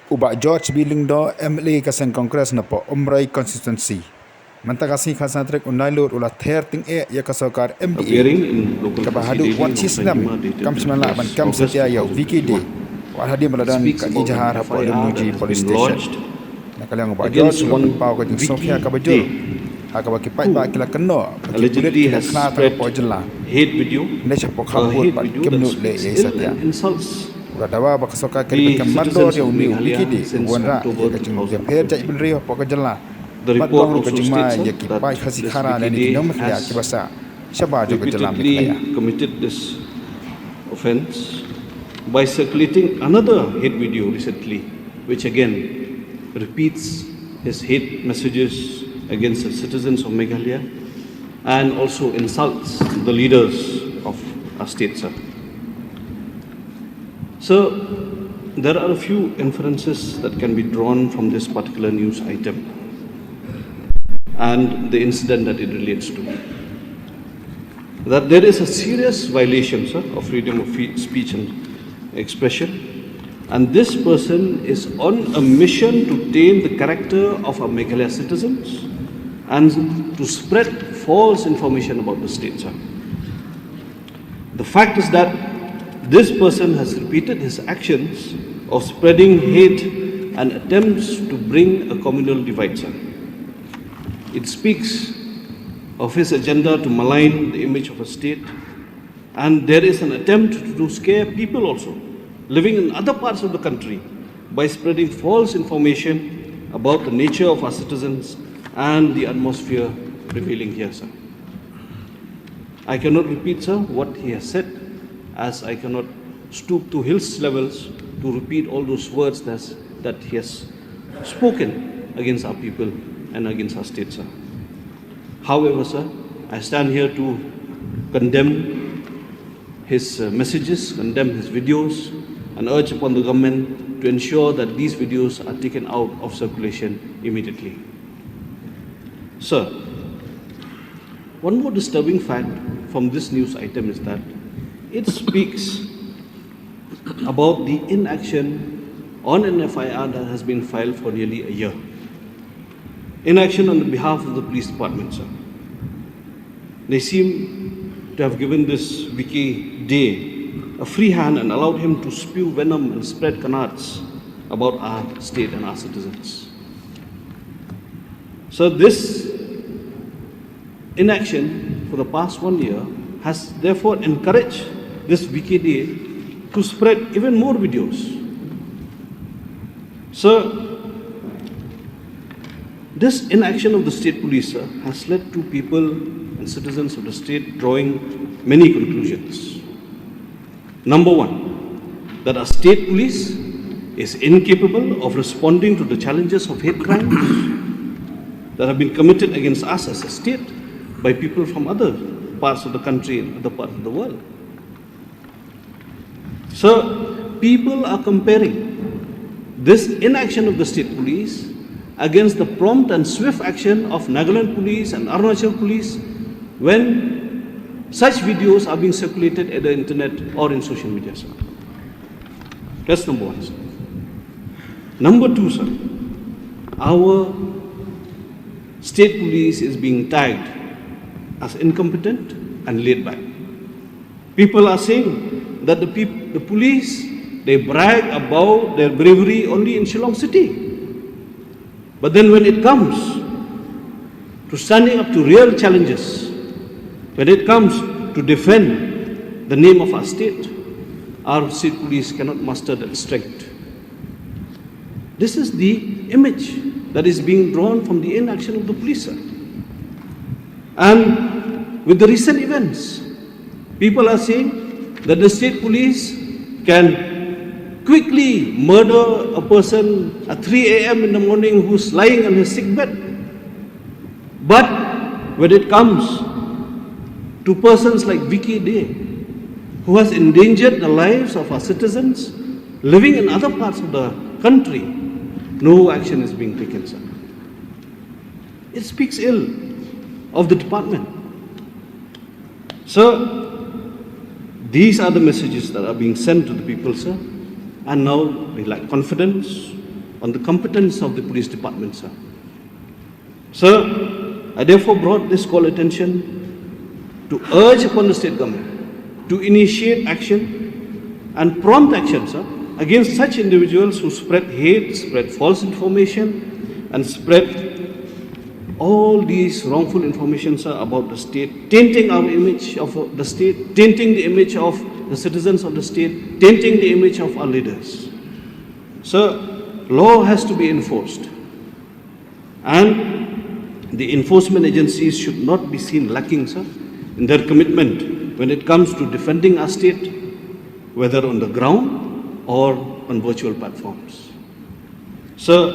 Ubak George biling do MLA kasan Kongres na po umray consistency. Mantakasi kasan trek unailur ulah Ther ting ya kasokar MBA. Kabahadu wan snem kam semala ban kam setia ya Vicky Dey. Wan hadien meladan ka ijahar hapo Muji Police Station. Nakalang Ubak George wan pau ka jing sokya ka bajul. Haka baki pai ba kila keno baki Pulit kila kena ta po jela. Hate video. Nesha po khawur pat kemnu le ya satya. Dawa bakasoka kali kamando dia uni Vicky Dey wanra ya kacing dia pher jai benrio po ka jela. The report also states that Vicky Dey has repeatedly committed this offence by circulating another hate video recently, which again repeats his hate messages against the citizens of Meghalaya and also insults the leaders of our state, sir. So, there are a few inferences that can be drawn from this particular news item and the incident that it relates to. That there is a serious violation, sir, of freedom of speech and expression, and this person is on a mission to taint the character of our Meghalaya citizens and to spread false information about the state, sir. The fact is that this person has repeated his actions of spreading hate and attempts to bring a communal divide, sir. It speaks of his agenda to malign the image of a state, and there is an attempt to scare people also living in other parts of the country by spreading false information about the nature of our citizens and the atmosphere prevailing here, sir. I cannot repeat, sir, what he has said, as I cannot stoop to his levels to repeat all those words that he has spoken against our people and against our state, sir. However, sir, I stand here to condemn his messages, condemn his videos, and urge upon the government to ensure that these videos are taken out of circulation immediately. Sir, one more disturbing fact from this news item is that it speaks about the inaction on an FIR that has been filed for nearly a year. Inaction on the behalf of the police department, sir. They seem to have given this Vicky Dey a free hand and allowed him to spew venom and spread canards about our state and our citizens. So this inaction for the past 1 year has therefore encouraged this Vicky Dey to spread even more videos. So this inaction of the state police, sir, has led to people and citizens of the state drawing many conclusions. Number one, that our state police is incapable of responding to the challenges of hate crimes that have been committed against us as a state by people from other parts of the country and other parts of the world. So, people are comparing this inaction of the state police against the prompt and swift action of Nagaland police and Arunachal police when such videos are being circulated at the internet or in social media, sir. That's number one, sir. Number two, sir, our state police is being tagged as incompetent and laid back. People are saying that the police, they brag about their bravery only in Shillong city. But then when it comes to standing up to real challenges, when it comes to defend the name of our state police cannot muster that strength. This is the image that is being drawn from the inaction of the police, sir. And with the recent events, people are saying that the state police can quickly murder a person at 3 a.m. in the morning who's lying on his sick bed. But when it comes to persons like Vicky Dey, who has endangered the lives of our citizens living in other parts of the country, no action is being taken, sir. It speaks ill of the department. So, these are the messages that are being sent to the people, sir. And now they lack confidence, on the competence of the police department, sir. Sir, I therefore brought this call attention to urge upon the state government to initiate action and prompt action, sir, against such individuals who spread hate, spread false information, and spread all these wrongful information, sir, about the state, tainting our image of the state, tainting the image of the citizens of the state, tainting the image of our leaders. Sir, law has to be enforced, and the enforcement agencies should not be seen lacking, sir, in their commitment when it comes to defending our state, whether on the ground or on virtual platforms. Sir,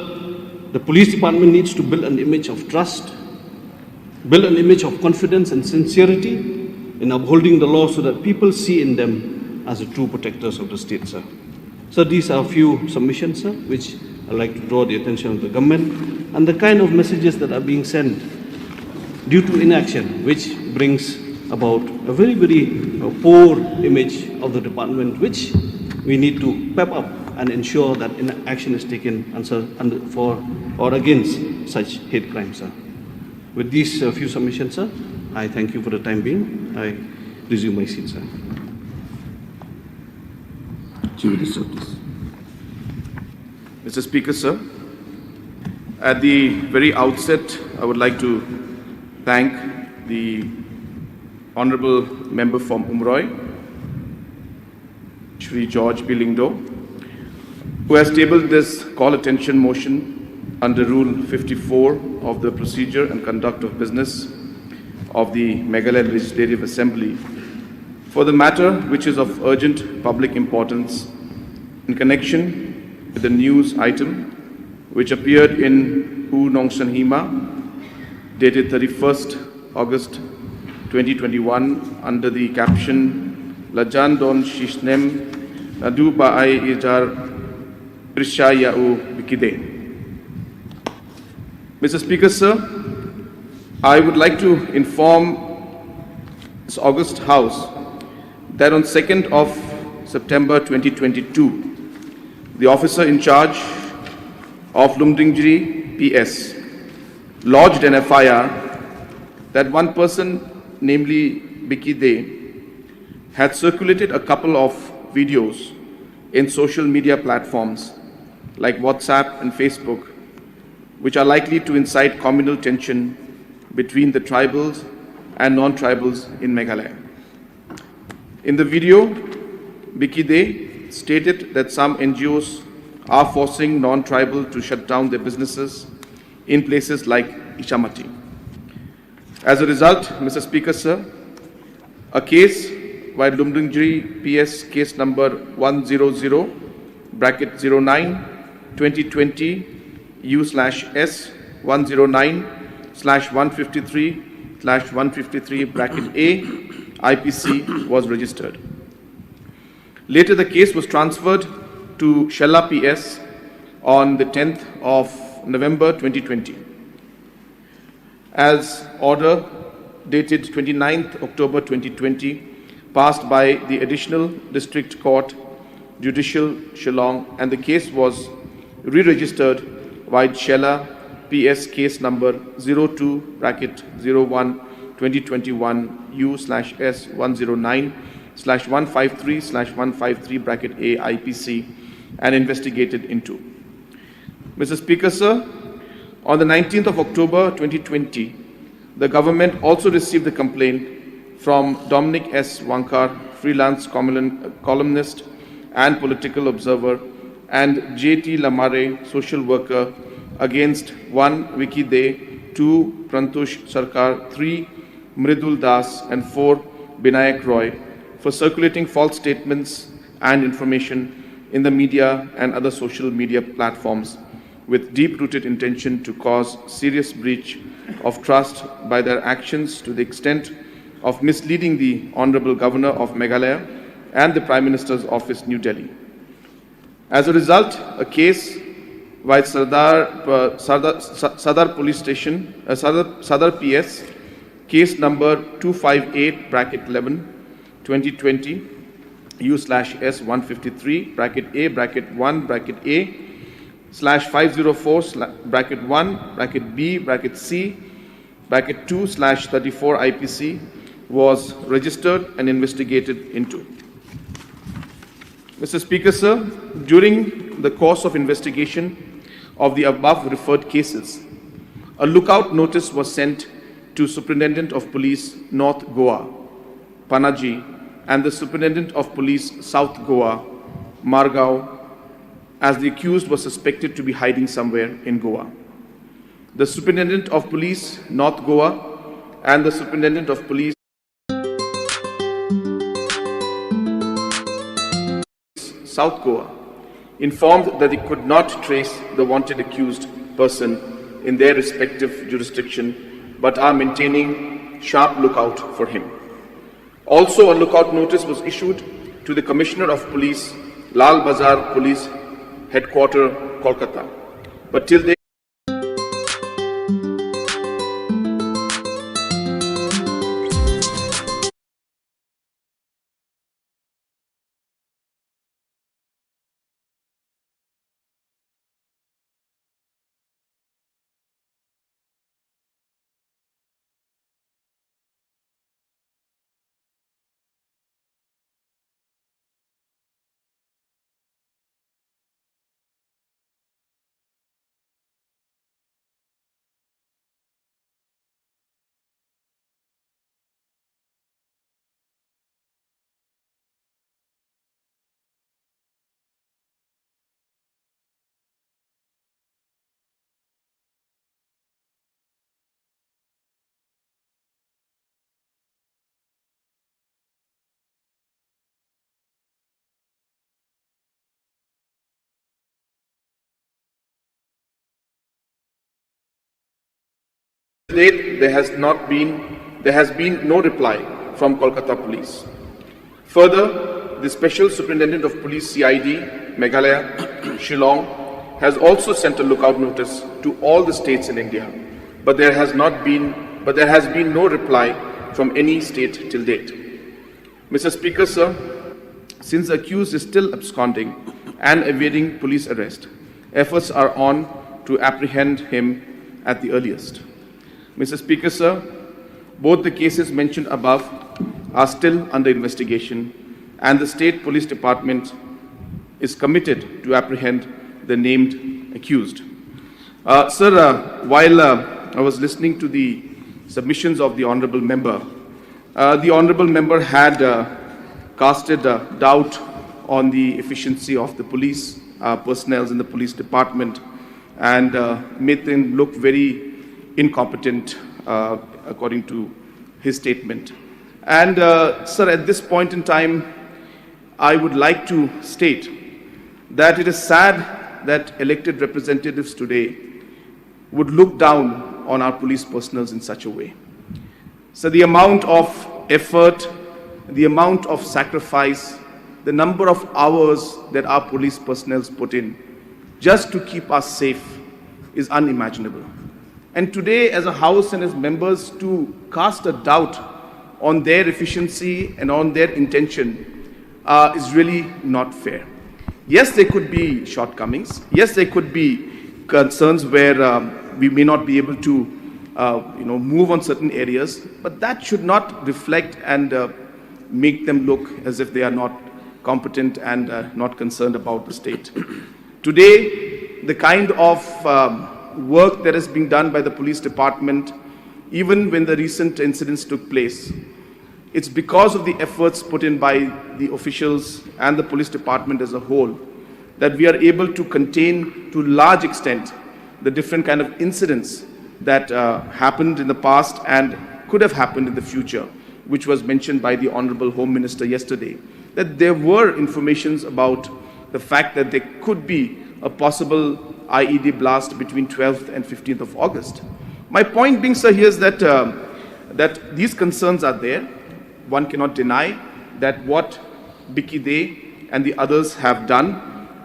the police department needs to build an image of trust, build an image of confidence and sincerity in upholding the law so that people see in them as the true protectors of the state, sir. So these are a few submissions, sir, which I'd like to draw the attention of the government and the kind of messages that are being sent due to inaction, which brings about a very, very poor image of the department, which we need to pep up and ensure that action is taken for or against such hate crimes, sir. With these few submissions, sir, I thank you for the time being. I resume my seat, sir. Mr. Speaker, sir, at the very outset, I would like to thank the Honourable Member from Umroi, Shri George P. Lingdo, who has tabled this call attention motion under Rule 54 of the Procedure and Conduct of Business of the Meghalaya Legislative Assembly for the matter which is of urgent public importance in connection with the news item which appeared in U Nong Sanhima dated 31st August 2021 under the caption Lajan Don Snem Nadu Baai Ujor Vicky Dey. Mr. Speaker, sir, I would like to inform this August House that on 2nd of September 2022, the officer in charge of Lumdingiri PS lodged an FIR that one person, namely Vicky Dey, had circulated a couple of videos in social media platforms like WhatsApp and Facebook, which are likely to incite communal tension between the tribals and non-tribals in Meghalaya. In the video, Vicky Dey stated that some NGOs are forcing non-tribal to shut down their businesses in places like Ishamati. As a result, Mr. Speaker, sir, a case by Lumdingiri PS case number 100/09/2020 U/S 109/153/153 IPC was registered. Later, the case was transferred to Shella PS on the 10th of November 2020. As order dated 29th October 2020, passed by the Additional District Court, Judicial Shillong, and the case was re-registered by Shella PS case number 02/01/2021 U/S 109/153/153 IPC and investigated into. Mr. Speaker, sir, on the 19th of October 2020, the government also received a complaint from Dominic S. Wankar, freelance columnist and political observer, and J.T. Lamare, social worker, against 1. Vicky Dey, 2. Prantush Sarkar, 3. Mridul Das, and 4. Binayak Roy for circulating false statements and information in the media and other social media platforms with deep-rooted intention to cause serious breach of trust by their actions to the extent of misleading the Honorable Governor of Meghalaya and the Prime Minister's Office, New Delhi. As a result, a case by Sadar Police Station, Sadar PS, case number 258/11/2020 U/S 153(A)(1)A bracket 1, bracket B, bracket C, bracket 2/34 IPC was registered and investigated into. Mr. Speaker, sir, during the course of investigation of the above referred cases, a lookout notice was sent to Superintendent of Police North Goa, Panaji, and the Superintendent of Police South Goa, Margao, as the accused was suspected to be hiding somewhere in Goa. The Superintendent of Police North Goa and the Superintendent of Police South Goa informed that they could not trace the wanted accused person in their respective jurisdiction, but are maintaining sharp lookout for him. Also, a lookout notice was issued to the Commissioner of Police, Lal Bazar Police Headquarters, Kolkata. But till date, there has been no reply from Kolkata Police. Further, the Special Superintendent of Police CID, Meghalaya, Shillong, has also sent a lookout notice to all the states in India, but there has been no reply from any state till date. Mr. Speaker, sir, since the accused is still absconding and evading police arrest, efforts are on to apprehend him at the earliest. Mr. Speaker, sir, both the cases mentioned above are still under investigation, and the State Police Department is committed to apprehend the named accused. Sir, while I was listening to the submissions of the Honourable Member had casted doubt on the efficiency of the police personnel in the police department and made them look very incompetent, according to his statement. And sir, at this point in time, I would like to state that it is sad that elected representatives today would look down on our police personnel in such a way. So the amount of effort, the amount of sacrifice, the number of hours that our police personnel put in just to keep us safe is unimaginable. And today, as a House and as members, to cast a doubt on their efficiency and on their intention is really not fair. Yes, there could be shortcomings. Yes, there could be concerns where we may not be able to move on certain areas, but that should not reflect and make them look as if they are not competent and not concerned about the state. Today, the kind of work that is being done by the police department, even when the recent incidents took place, it's because of the efforts put in by the officials and the police department as a whole that we are able to contain to a large extent the different kind of incidents that happened in the past and could have happened in the future, which was mentioned by the Honorable Home Minister yesterday, that there were informations about the fact that there could be a possible IED blast between 12th and 15th of August. My point being, sir, here is that these concerns are there. One cannot deny that what Vicky Dey and the others have done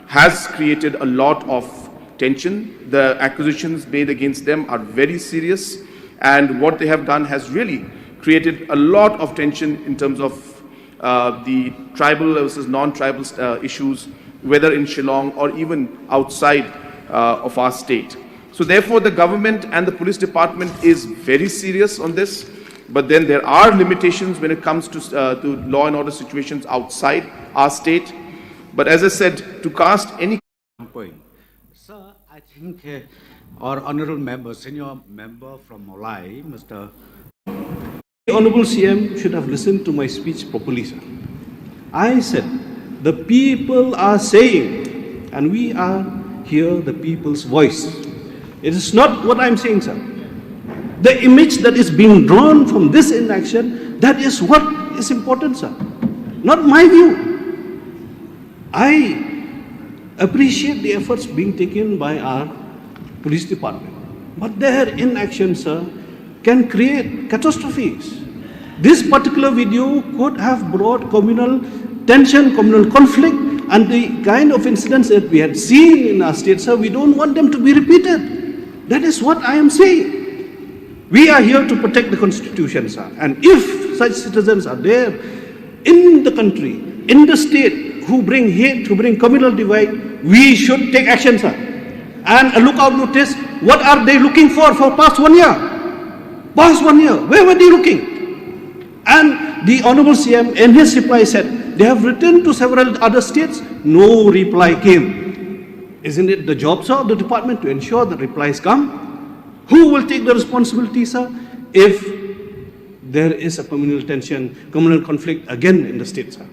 has created a lot of tension. The accusations made against them are very serious, and what they have done has really created a lot of tension in terms of the tribal versus non-tribal issues, whether in Shillong or even outside of our state. So therefore, the government and the police department is very serious on this. But then there are limitations when it comes to law and order situations outside our state. But as I said, to cast any point. Sir, I think our honorable member, senior member from Molai, Mr. The Honorable CM should have listened to my speech properly, sir. I said, the people are saying, and we are here the people's voice. It is not what I'm saying, sir. The image that is being drawn from this inaction, that is what is important, sir. Not my view. I appreciate the efforts being taken by our police department. But their inaction, sir, can create catastrophes. This particular video could have brought communal tension, communal conflict, and the kind of incidents that we had seen in our state, sir, we don't want them to be repeated. That is what I am saying. We are here to protect the Constitution, sir. And if such citizens are there in the country, in the state, who bring hate, who bring communal divide, we should take action, sir. And a lookout notice, what are they looking for past 1 year? Past 1 year, where were they looking? And the Honorable CM in his reply said, they have written to several other states, no reply came. Isn't it the job, sir, of the department to ensure that replies come? Who will take the responsibility, sir, if there is a communal tension, communal conflict again in the state, sir?